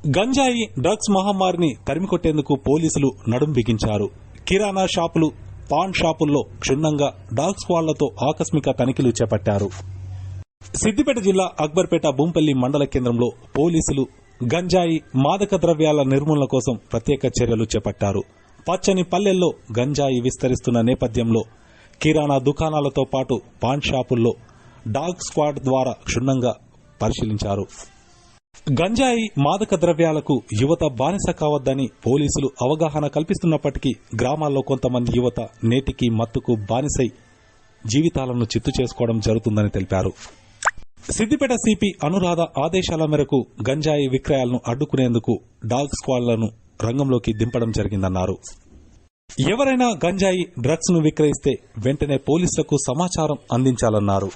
గంజాయి డ్రగ్స్ మహమ్మారిని తరిమికొట్టేందుకు పోలీసులు నడుం బిగించారు. కిరాణా షాపులు, పాన్ షాపుల్లో క్షుణ్ణంగా డాగ్ స్క్వాడ్లతో ఆకస్మిక తనిఖీలు చేపట్టారు. సిద్దిపేట జిల్లా అక్బర్పేట బూంపల్లి మండల కేంద్రంలో పోలీసులు గంజాయి, మాదక ద్రవ్యాల నిర్మూలన కోసం ప్రత్యేక చర్యలు చేపట్టారు. పచ్చని పల్లెల్లో గంజాయి విస్తరిస్తున్న నేపథ్యంలో కిరాణా దుకాణాలతో పాటు పాన్ షాపుల్లో డాగ్ స్క్వాడ్ ద్వారా క్షుణ్ణంగా పరిశీలించారు. గంజాయి, మాదక ద్రవ్యాలకు యువత బానిస కావద్దని పోలీసులు అవగాహన కల్పిస్తున్నప్పటికీ గ్రామాల్లో కొంతమంది యువత నేటికి మత్తుకు బానిసై జీవితాలను చిత్తు చేసుకోవడం జరుగుతుందని తెలిపారు. సిద్దిపేట సిపి అనురాధ ఆదేశాల మేరకు గంజాయి విక్రయాలను అడ్డుకునేందుకు డాగ్ స్క్వాడ్లను రంగంలోకి దింపడం జరిగిందన్నారు. ఎవరైనా గంజాయి, డ్రగ్స్ ను విక్రయిస్తే వెంటనే పోలీసులకు సమాచారం అందించాలన్నారు.